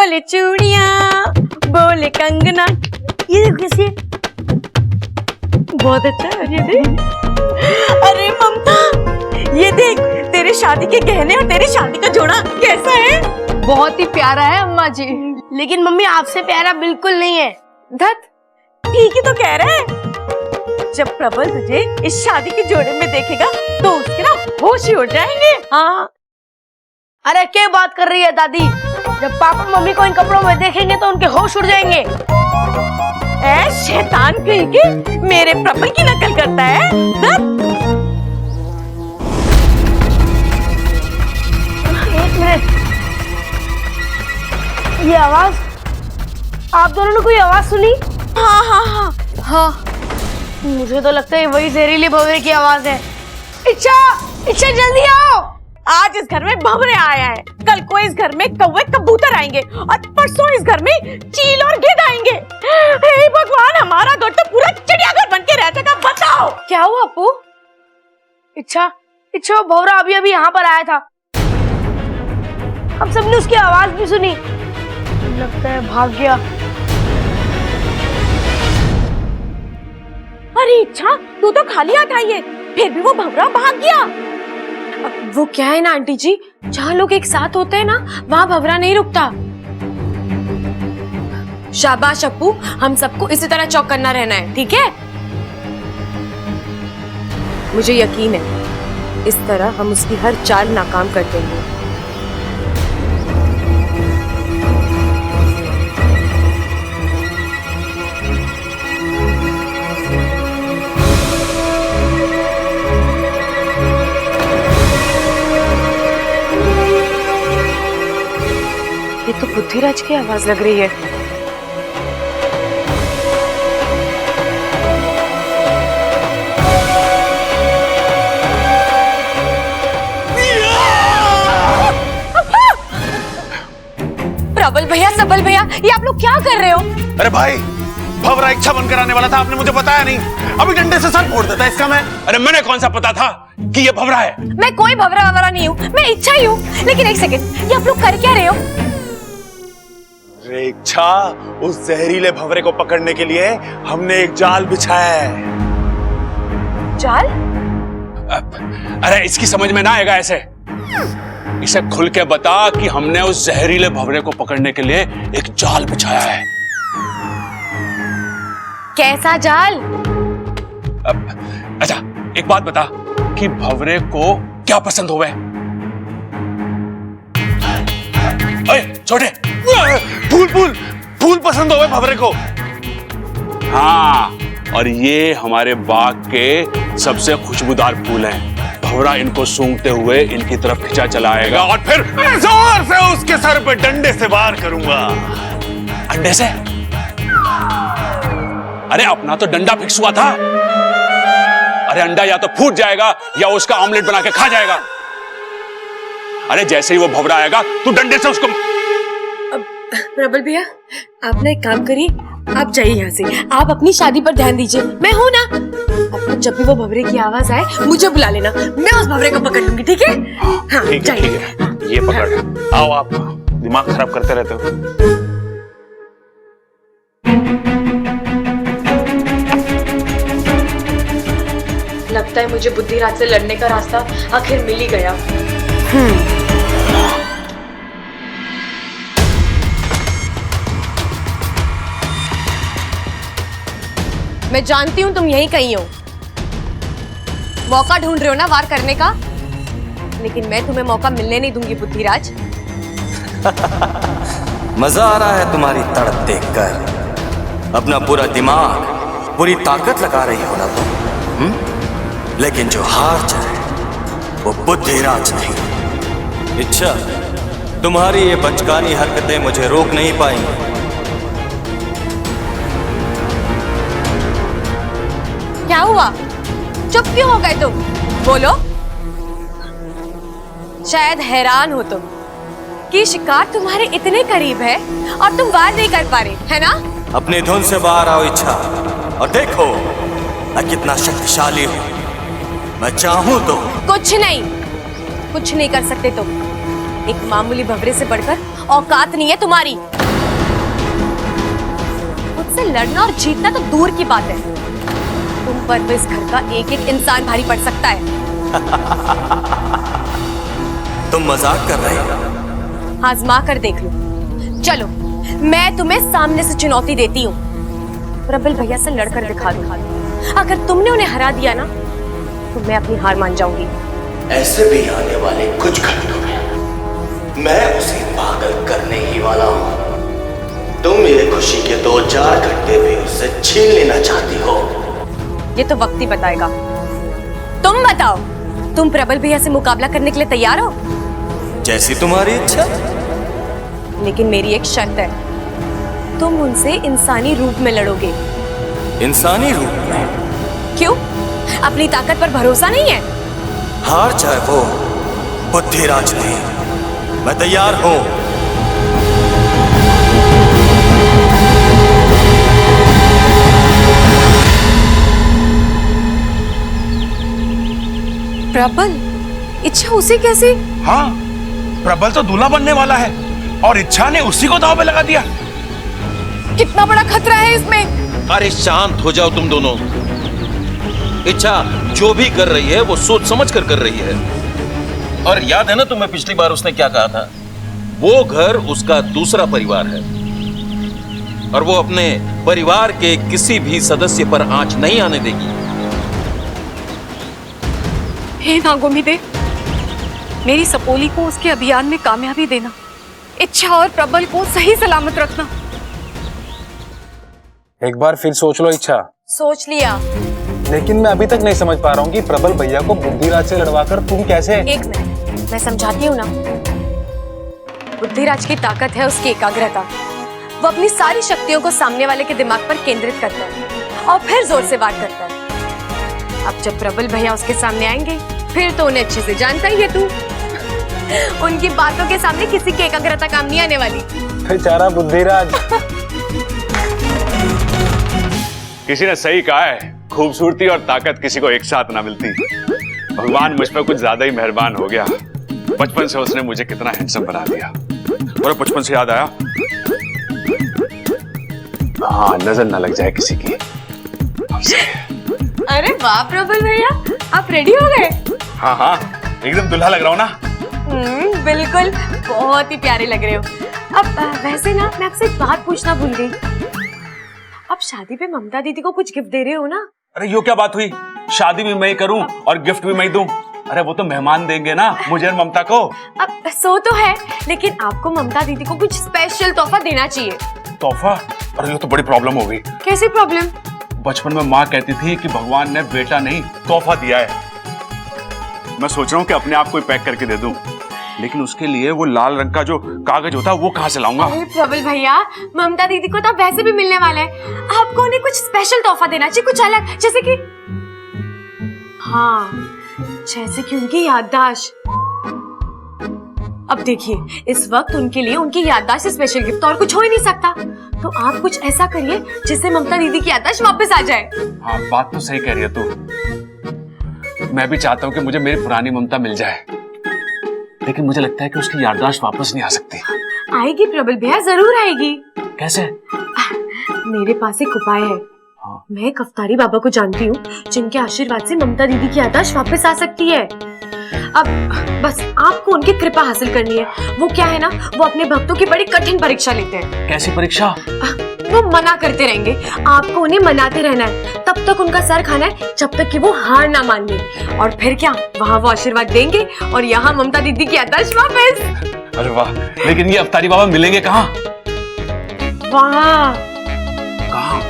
चले चूड़ियां बोले कंगना। ये देखो कैसी है, बहुत अच्छा है ये देख। अरे ममता ये देख, तेरे शादी के गहने और तेरी शादी का जोड़ा कैसा है? बहुत ही प्यारा है अम्मा जी। लेकिन मम्मी आपसे प्यारा बिल्कुल नहीं है। धत, ठीक ही तो कह रहे हैं। जब प्रबल तुझे इस शादी के जोड़े में देखेगा तो उसके ना होश ही उड़ जाएंगे। हाँ। अरे क्या बात कर रही है दादी, जब पापा मम्मी को इन कपड़ों में देखेंगे तो उनके होश उड़ जाएंगे। ऐ शैतान कहीं के, मेरे प्रबल की नकल करता है। एक मिनट, ये आवाज, आप दोनों ने कोई आवाज सुनी? हाँ हाँ हाँ हाँ, मुझे तो लगता है वही जहरीले भंवरे की आवाज है। इच्छा, इच्छा जल्दी आओ। आज इस घर में भंवरे आया है, कल को इस घर में कौवे कबूतर आएंगे और परसों इस घर में चील और गिद्ध आएंगे। हे भगवान, हमारा घर तो पूरा चिड़ियाघर बन के रह जाएगा। बताओ क्या हुआ अपू? इच्छा, इच्छा वो भंवरा अभी अभी यहाँ पर आया था, हम सबने उसकी आवाज भी सुनी, लगता है भाग गया। अरे इच्छा, तू तो खाली हाथ आई है, फिर भी वो भंवरा भाग गया। वो क्या है ना आंटी जी, जहाँ लोग एक साथ होते हैं ना, वहाँ भंवरा नहीं रुकता। शाबाश अप्पू, हम सबको इसी तरह चौकन्ना रहना है, ठीक है? मुझे यकीन है इस तरह हम उसकी हर चाल नाकाम कर देंगे। ये तो बुद्धिराज की आवाज लग रही है। प्रबल भैया, सबल भैया, ये आप लोग क्या कर रहे हो? अरे भाई, भंवरा इच्छा बनकर आने वाला था, आपने मुझे बताया नहीं। अभी डंडे से सर फोड़ देता इसका मैं। अरे मैंने कौन सा पता था कि ये भंवरा है? मैं कोई भंवरा ववरा नहीं हूँ, मैं इच्छा ही हूँ। लेकिन एक सेकंड, ये आप लोग कर क्या रहे हो? अरे इच्छा, उस जहरीले भंवरे को पकड़ने के लिए हमने एक जाल बिछाया है। जाल? अरे इसकी समझ में ना आएगा ऐसे। इसे खुल के बता कि हमने उस जहरीले भंवरे को पकड़ने के लिए एक जाल बिछाया है। कैसा जाल? अच्छा एक बात बता कि भंवरे को क्या पसंद होवे? ओए छोटे, फूल फूल फूल पसंद होवे भंवरे को। हाँ, और ये हमारे बाग के सबसे खुशबूदार फूल हैं। भंवरा इनको सूंघते हुए इनकी तरफ खिंचा चला आएगा और फिर जोर से उसके सर पे डंडे से वार करूंगा। अंडे से? अरे अपना तो डंडा फिक्स हुआ था। अरे अंडा या तो फूट जाएगा या उसका ऑमलेट बना के खा जाएगा। अरे जैसे ही वो भंवरा आएगा तू डंडे से उसको। प्रबल भैया, आप ना एक काम करिए, आप जाइए यहाँ से, आप अपनी शादी पर ध्यान दीजिए। मैं हूं ना, आपको जब भी वो भंवरे की आवाज आए मुझे बुला लेना, मैं उस भंवरे को पकड़ लूंगी, ठीक है? हाँ, ठीक है, ये पकड़। आओ, आप दिमाग खराब करते रहते हो। लगता है मुझे बुद्धिराज से लड़ने का रास्ता आखिर मिल ही गया। मैं जानती हूं तुम यहीं कहीं हो, मौका ढूंढ रहे हो ना वार करने का, लेकिन मैं तुम्हें मौका मिलने नहीं दूंगी बुद्धिराज। मजा आ रहा है तुम्हारी तड़प देखकर। अपना पूरा दिमाग, पूरी ताकत लगा रही हो ना तुम। लेकिन जो हार जाए वो बुद्धिराज नहीं। इच्छा, तुम्हारी ये बचकानी हरकतें मुझे रोक नहीं पाएंगी। क्या हुआ, चुप क्यों हो गए तुम? बोलो। शायद हैरान हो तुम कि शिकार तुम्हारे इतने करीब है और तुम वार नहीं कर पा रहे, है ना? अपनी धुन से बाहर आओ इच्छा, और देखो मैं कितना शक्तिशाली हूँ। मैं चाहूँ तो कुछ नहीं कर सकते तुम। एक मामूली भंवरे से बढ़कर औकात नहीं है तुम्हारी। मुझसे लड़ना और जीतना तो दूर की बात है, तुम पर भी इस घर का एक एक इंसान भारी पड़ सकता है। तुम मजाक कर रहे हो? आजमा कर देख लो। चलो मैं तुम्हें सामने से चुनौती देती हूँ, प्रबल भैया से लड़कर दिखा दो। अगर तुमने उन्हें हरा दिया ना तो मैं अपनी हार मान जाऊंगी। ऐसे भी आने वाले कुछ घंटों में मैं उसे पागल करने ही वाला हूँ। तुम ये खुशी के 2-4 घंटे भी उससे छीन लेना चाहती हो। ये तो वक्त ही बताएगा। तुम बताओ, तुम प्रबल भैया से मुकाबला करने के लिए तैयार हो? जैसी तुम्हारी इच्छा। लेकिन मेरी एक शर्त है, तुम उनसे इंसानी रूप में लड़ोगे। इंसानी रूप में? क्यों? अपनी ताकत पर भरोसा नहीं है? हार चाहे वो बुद्धिराज ने, मैं तैयार हूं। प्रबल, इच्छा उसे कैसे? हाँ, प्रबल तो दूल्हा बनने वाला है और इच्छा ने उसी को दांव पे लगा दिया। कितना बड़ा खतरा है इसमें। अरे शांत हो जाओ तुम दोनों। इच्छा जो भी कर रही है वो सोच समझ कर रही है। और याद है ना तुम्हें पिछली बार उसने क्या कहा था? वो घर उसका दूसरा परिवार है और वो अपने परिवार के किसी भी सदस्य पर आंच नहीं आने देगी। हे नागोमिदे, मेरी सपोली को उसके अभियान में कामयाबी देना, इच्छा और प्रबल को सही सलामत रखना। एक बार फिर सोच लो इच्छा। सोच लिया। लेकिन मैं अभी तक नहीं समझ पा रहा हूँ कि प्रबल भैया को बुद्धिराज से लड़वाकर तुम कैसे। एक मिनट, मैं समझाती हूँ ना। बुद्धिराज की ताकत है उसकी एकाग्रता। वो अपनी सारी शक्तियों को सामने वाले के दिमाग पर केंद्रित करता है और फिर जोर से वार करता है। अब जब प्रबल भैया उसके सामने आएंगे फिर तो उन्हें अच्छे से जानता ही है तू। उनकी बातों के सामने किसी की एकाग्रता काम नहीं आने वाली। बेचारा बुद्धिराज। किसी ने सही कहा है, खूबसूरती और ताकत किसी को एक साथ ना मिलती। भगवान मुझ पर कुछ ज्यादा ही मेहरबान हो गया। बचपन से उसने मुझे कितना हैंडसम बना दिया। और बचपन से याद आया, हाँ, नजर ना लग जाए किसी की। अरे वाह प्रबल भैया, आप रेडी हो गए? हाँ हाँ, एकदम दुल्हा लग रहा हूँ ना। बिल्कुल, बहुत ही प्यारे लग रहे हो। अब वैसे ना मैं आपसे एक बात पूछना भूल गई। अब शादी पे ममता दीदी को कुछ गिफ्ट दे रहे हो ना? अरे यो क्या बात हुई? शादी भी मैं ही करूं और गिफ्ट भी मैं ही दूं? अरे वो तो मेहमान देंगे ना मुझे और ममता को। अब सो तो है, लेकिन आपको ममता दीदी को कुछ स्पेशल तोहफा देना चाहिए। तोहफा? अरे ये तो बड़ी प्रॉब्लम हो गई। कैसी प्रॉब्लम? बचपन में माँ कहती थी कि भगवान ने बेटा नहीं तोहफा दिया है। मैं सोच रहा हूँ कि अपने आप को ही पैक करके दे दूं, लेकिन उसके लिए वो लाल रंग का जो कागज होता है वो कहाँ से लाऊंगा? अरे प्रबल भैया, ममता दीदी को तो वैसे भी मिलने वाला है। आपको उन्हें कुछ स्पेशल तोहफा देना चाहिए, कुछ अलग, जैसे कि हाँ, जैसे कि उनकी याददाश्त। अब देखिए, इस वक्त उनके लिए उनकी याददाश्त से स्पेशल गिफ्ट और कुछ हो ही नहीं सकता। तो आप कुछ ऐसा करिए जिससे ममता दीदी की याददाश्त वापस आ जाए। हाँ, बात तो सही कह रही है तू। मैं भी चाहता हूँ कि मुझे मेरी पुरानी ममता मिल जाए, लेकिन मुझे लगता है कि उसकी याददाश्त वापस नहीं आ सकती। आएगी प्रबल भैया, जरूर आएगी। कैसे? मेरे पास एक उपाय है। मैं कफ्तारी बाबा को जानती हूँ, जिनके आशीर्वाद से ममता दीदी की याददाश्त वापस आ सकती है। अब बस आपको उनकी कृपा हासिल करनी है। वो क्या है ना, वो अपने भक्तों की बड़ी कठिन परीक्षा लेते हैं। कैसी परीक्षा? वो मना करते रहेंगे, आपको उन्हें मनाते रहना है, तब तक उनका सर खाना है, जब तक कि वो हार ना मान ले। और फिर क्या, वहाँ वो आशीर्वाद देंगे और यहाँ ममता दीदी की याददाश्त वापस। अरे वाह, लेकिन ये अफ्तारी बाबा मिलेंगे कहाँ? वहाँ। कहाँ?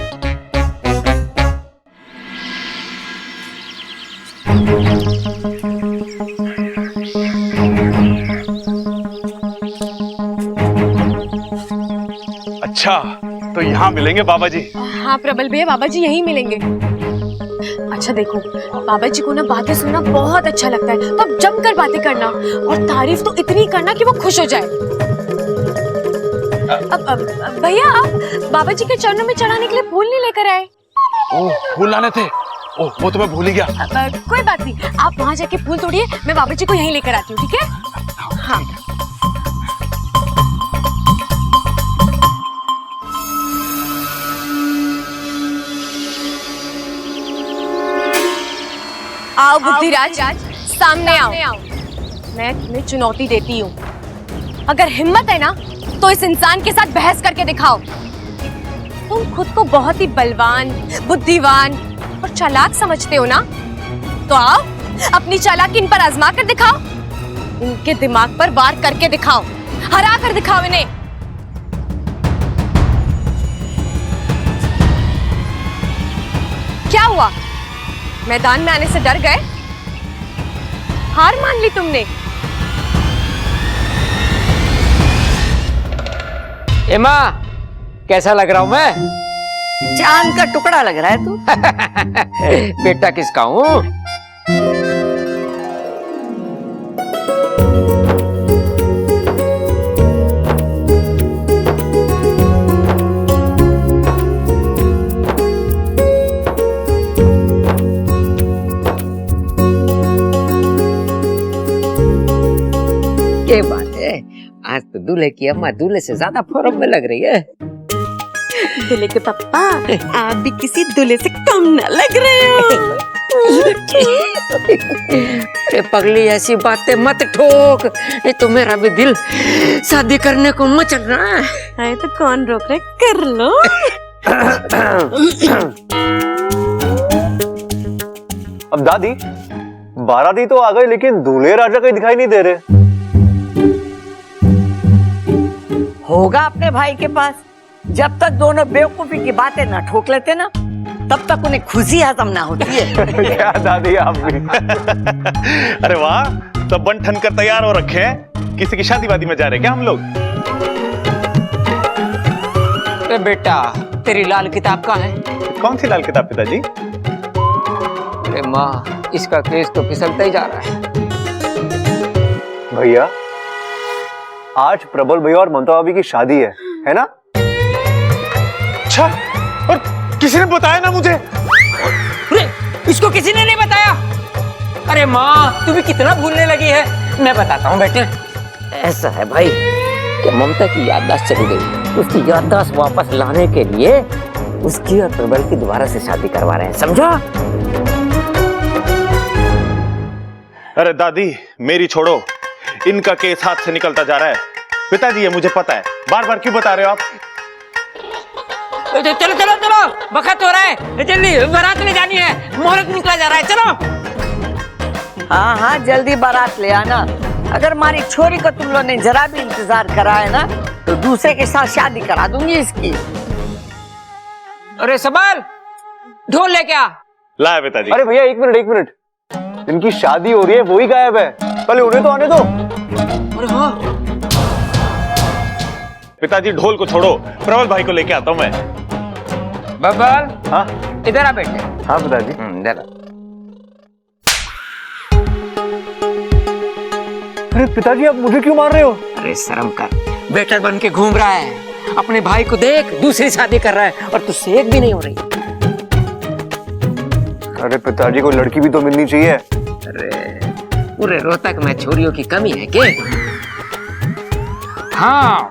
अच्छा, तो यहाँ मिलेंगे बाबा जी? हाँ प्रबल भैया, बाबा जी यहीं मिलेंगे। अच्छा देखो, बाबा जी को ना बातें सुनना बहुत अच्छा लगता है, तो अब जमकर बातें करना और तारीफ तो इतनी करना कि वो खुश हो जाए। अब भैया, आप बाबा जी के चरणों में चढ़ाने के लिए फूल नहीं लेकर आए? ओह, फूल लाने थे? ओह, वो तो मैं भूल ही गया। कोई बात नहीं, आप वहाँ जाके फूल तोड़िए, मैं बाबा जी को यहीं लेकर आती हूँ, ठीक है? हाँ। आओ बुद्धिराज, सामने आओ। मैं तुम्हें चुनौती देती हूँ। अगर हिम्मत है ना तो इस इंसान के साथ बहस करके दिखाओ। तुम खुद को बहुत ही बलवान, बुद्धिवान और चालाक समझते हो ना, तो आओ अपनी चालाकी इन पर आजमा कर दिखाओ। इनके दिमाग पर वार करके दिखाओ, हरा कर दिखाओ इन्हें। क्या हुआ, मैदान में आने से डर गए? हार मान ली तुमने? एमा, कैसा लग रहा हूं मैं? चांद का टुकड़ा लग रहा है तू। बेटा किसका हूं? ये बात है, आज तो दूल्हे की अम्मा दूल्हे से ज्यादा फॉर्म में लग रही है। दूल्हे के पापा, आप भी किसी दूल्हे से कम न लग रहे हो। अरे पगली, ऐसी बातें मत ठोक, नहीं तो मेरा भी दिल शादी करने को मचल रहा है। अरे तो कौन रोक रहे, कर लो। अब दादी, बाराती तो आ गई लेकिन दूल्हे राजा कहीं दिखाई नहीं दे रहे। होगा अपने भाई के पास। जब तक दोनों बेवकूफी की बातें ना ठोक लेते ना, तब तक उन्हें खुशी हजम ना होती है। क्या दादी आप भी। अरे वाह, सब बन ठन कर तैयार हो रखे हैं। किसी की शादी वादी में जा रहे क्या हम लोग? अरे बेटा, तेरी लाल किताब कहाँ है? कौन सी लाल किताब पिताजी? अरे माँ, इसका केस तो फिसलता ही जा रहा है। भैया, आज प्रबल भैया और ममता भाभी की शादी है ना? अच्छा, और किसी ने बताया ना मुझे? अरे, इसको किसी ने नहीं बताया? अरे माँ, तू भी कितना भूलने लगी है। मैं बताता हूँ बेटे। ऐसा है भाई कि ममता की याददाश्त चली गई। उसकी याददाश्त वापस लाने के लिए उसकी और प्रबल की दोबारा से शादी करवा रहे हैं, समझा? अरे दादी, मेरी छोड़ो, इनका केस हाथ से निकलता जा रहा है। पिताजी, ये मुझे पता है, बार बार क्यों बता रहे हो आप? चलो चलो चलो, वक्त हो रहा है, जल्दी बारात ले जानी है, मुहूर्त निकला जा रहा है, चलो। हाँ हाँ, जल्दी बारात ले आना। अगर हमारी छोरी को तुम लोगों ने जरा भी इंतजार करा है ना, तो दूसरे के साथ शादी करा दूंगी इसकी। अरे सबल, ढोल लेके आ। लाया पिताजी। अरे भैया, एक मिनट, इनकी शादी हो रही है, वो ही गायब है। पहले उन्हें तो आने दो। अरे हाँ, पिताजी, ढोल को छोड़ो, प्रबल भाई को लेके आता हूँ मैं। बबल, हाँ इधर आ बेटे। हाँ पिताजी। इधर आ। अरे पिताजी, आप मुझे क्यों मार रहे हो? अरे शर्म कर, बेटर बन के घूम रहा है, अपने भाई को देख, दूसरी शादी कर रहा है और तुझसे एक भी नहीं हो रही। अरे पिताजी, को लड़की भी तो मिलनी चाहिए। अरे पूरे रोहतक में छोरियों की कमी है क्या? हाँ,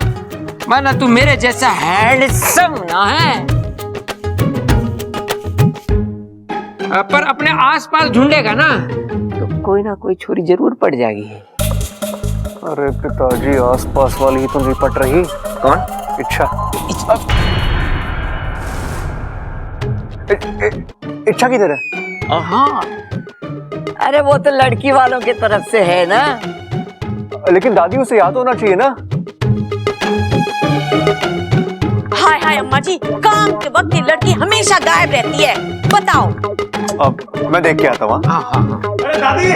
माना तू मेरे जैसा हैंडसम ना है, पर अपने आसपास ढूंढेगा ना तो कोई ना कोई छोरी जरूर पड़ जाएगी। अरे पिताजी, आसपास वाली ही तो नहीं पट रही। कौन? इच्छा। इच्छा किधर है? हाँ, अरे वो तो लड़की वालों की तरफ से है ना। लेकिन दादी, उसे याद होना चाहिए ना। हाय हाय अम्मा जी, काम के वक्त ये लड़की हमेशा गायब रहती है, बताओ। अब मैं देख के आता हूँ। हाँ हाँ हाँ। अरे दादी,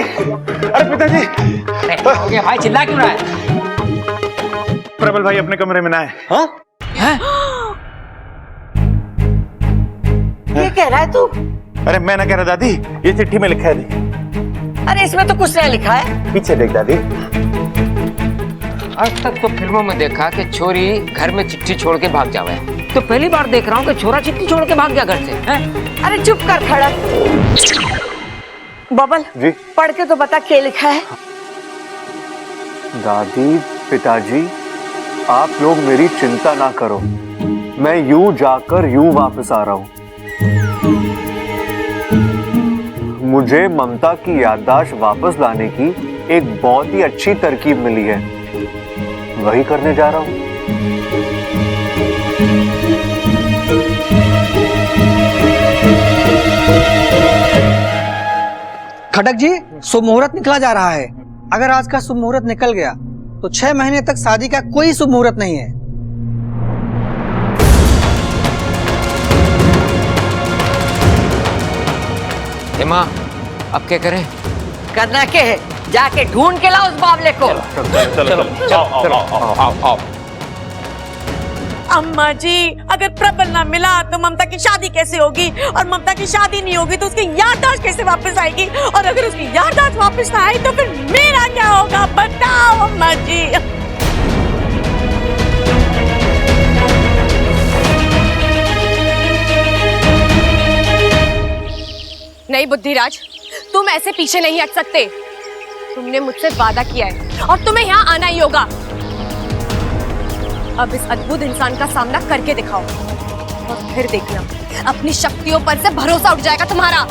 अरे पिताजी। हो गया भाई, चिल्ला क्यों रहा है? प्रबल भाई अपने कमरे में ना है। हाँ? ये कह रहा है तू? अरे मैं ना कह रहा दादी, ये चिट्ठी में लिखा है, देख। अरे इसमें तो कुछ नहीं लिखा है। पीछे देख दादी। आज तक तो फिल्मों में देखा कि छोरी घर में चिट्ठी छोड़ के भाग जावे, तो पहली बार देख रहा हूँ कि छोरा चिट्ठी छोड़ के भाग गया घर से। हैं? अरे चुप कर खड़ा। बबल जी? पढ़ के तो बता क्या लिखा है। दादी, पिताजी, आप लोग मेरी चिंता ना करो, मैं यूं जाकर यूं वापस आ रहा हूं। मुझे ममता की याददाश्त वापस लाने की एक बहुत ही अच्छी तरकीब मिली है, वही करने जा रहा हूं। खटक जी, शुभ मुहूर्त निकला जा रहा है। अगर आज का शुभ मुहूर्त निकल गया तो 6 महीने तक शादी का कोई शुभ मुहूर्त नहीं है। माँ, अब क्या करें? करना क्या है? जाके ढूंढ के लाओ उस बावले को। आओ। अम्मा जी, अगर प्रबल ना मिला तो ममता की शादी कैसे होगी, और ममता की शादी नहीं होगी तो उसकी याददाश्त कैसे वापस आएगी, और अगर उसकी याददाश्त वापस ना आई तो फिर मेरा क्या होगा, बताओ अम्मा जी। नहीं बुद्धिराज, तुम ऐसे पीछे नहीं हट सकते। तुमने मुझसे वादा किया है और तुम्हें यहाँ आना ही होगा। अब इस अद्भुत इंसान का सामना करके दिखाओ और फिर देखना, अपनी शक्तियों पर से भरोसा उठ जाएगा तुम्हारा।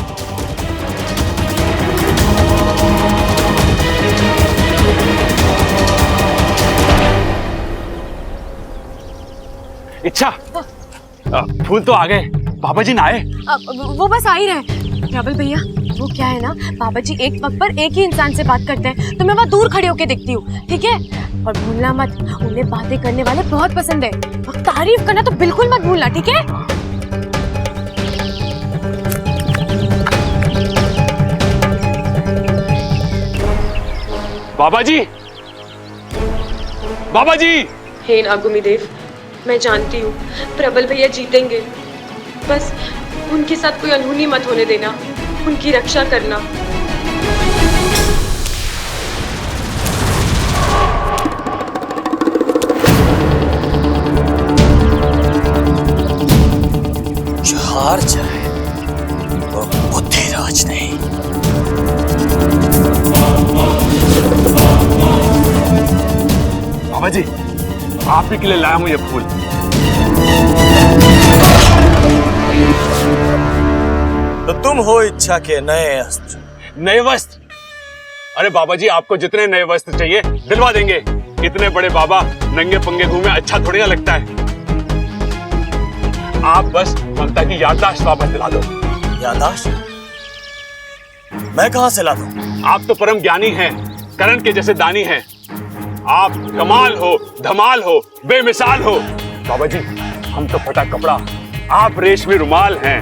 इच्छा, फूल तो आ गए, बाबा जी ना आए? वो बस आ ही रहे। प्रबल भैया, वो क्या है ना, बाबा जी एक वक्त पर एक ही इंसान से बात करते हैं, तो मैं वहाँ दूर खड़े होके देखती हूँ, ठीक है? और भूलना मत, उन्हें बातें करने वाले बहुत पसंद है, और तारीफ करना तो बिल्कुल मत भूलना, ठीक है? बाबा जी, बाबा जी। हे नागुमी देव, मैं जानती हूँ प्रबल भैया जीतेंगे, बस उनके साथ कोई अनहोनी मत होने देना, उनकी रक्षा करना। जो हार जाए वो बुद्धिराज नहीं। बाबा जी, आप ही के लिए लाया हूं ये फूल। तो तुम हो इच्छा के नए अस्त्र। नए वस्त्र? अरे बाबा जी, आपको जितने नए वस्त्र चाहिए दिलवा देंगे। इतने बड़े बाबा नंगे पंगे घूमे अच्छा थोड़ी ना लगता है। आप बस ममता की याददाश्त वापस दिला दो। याददाश्त? मैं कहां से ला दूं? आप तो परम ज्ञानी हैं, करण के जैसे दानी हैं। आप कमाल हो, धमाल हो, बेमिसाल हो। बाबा जी, हम तो फटा कपड़ा, आप रेशमी रुमाल हैं।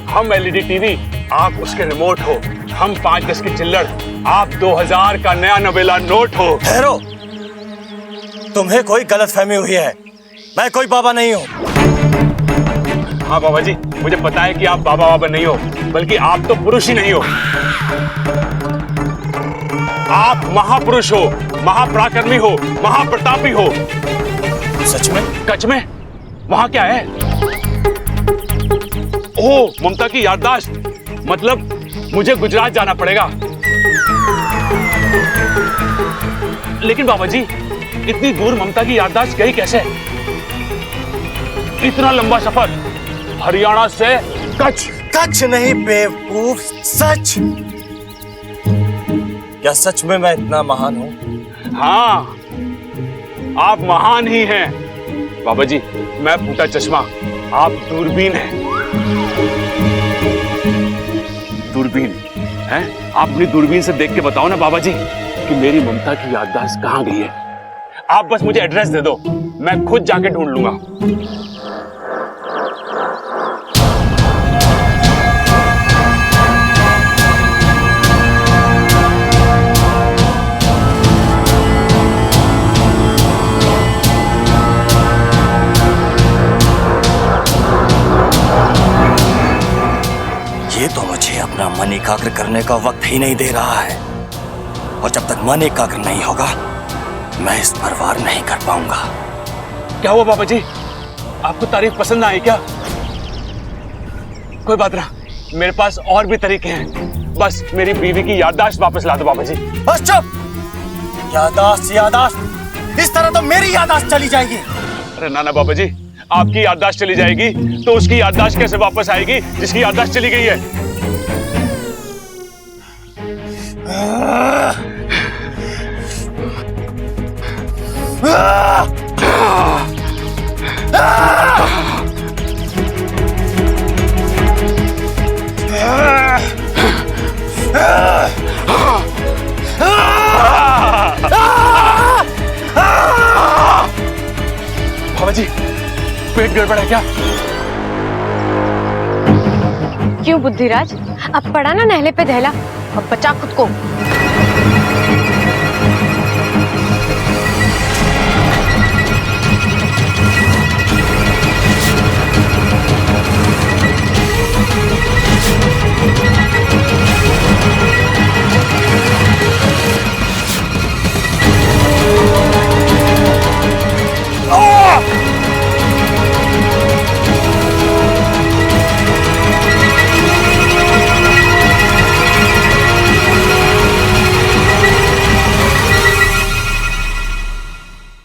हम एलईडी टीवी, आप उसके रिमोट हो। हम 5-10 की चिल्लड़, आप 2000 का नया नवेला नोट हो। ठहरो, तुम्हें कोई गलतफहमी हुई है। मैं कोई बाबा नहीं हूं। हाँ बाबा जी, मुझे पता है कि आप बाबा नहीं हो, बल्कि आप तो पुरुष ही नहीं हो। आप महापुरुष हो, महापराक्रमी हो, महाप्रतापी हो। सच में? सच में? वहां क्या है? ओह, ममता की याददाश्त। मतलब मुझे गुजरात जाना पड़ेगा। लेकिन बाबा जी, इतनी दूर ममता की याददाश्त गई कैसे? इतना लंबा सफर हरियाणा से कच्छ। कच्छ नहीं बेवकूफ, सच। क्या सच में मैं इतना महान हूं? हाँ, आप महान ही हैं। बाबा जी, मैं फूटा चश्मा, आप दूरबीन हैं। दूरबीन हैं? आप अपनी दूरबीन से देख के बताओ ना बाबा जी कि मेरी ममता की याददाश्त कहाँ गई है। आप बस मुझे एड्रेस दे दो, मैं खुद जाके ढूंढ लूंगा। ये तो मुझे अपना मन एकाग्र करने का वक्त ही नहीं दे रहा है, और जब तक मन एकाग्र नहीं होगा मैं इस पर वार नहीं कर पाऊंगा। क्या हुआ बाबा जी, आपको तारीफ पसंद आई क्या? कोई बात ना, मेरे पास और भी तरीके हैं। बस मेरी बीवी की याददाश्त वापस ला दो बाबा जी। बस चुप। याददाश्त याददाश्त, इस तरह तो मेरी याददाश्त चली जाएगी। अरे ना ना बाबा जी, आपकी याददाश्त चली जाएगी तो उसकी याददाश्त कैसे वापस आएगी जिसकी याददाश्त चली गई है? बाबा जी, पेट गड़बड़ है क्या? क्यों बुद्धिराज, अब पड़ा ना नहले पे दहला, अब बचा खुद को।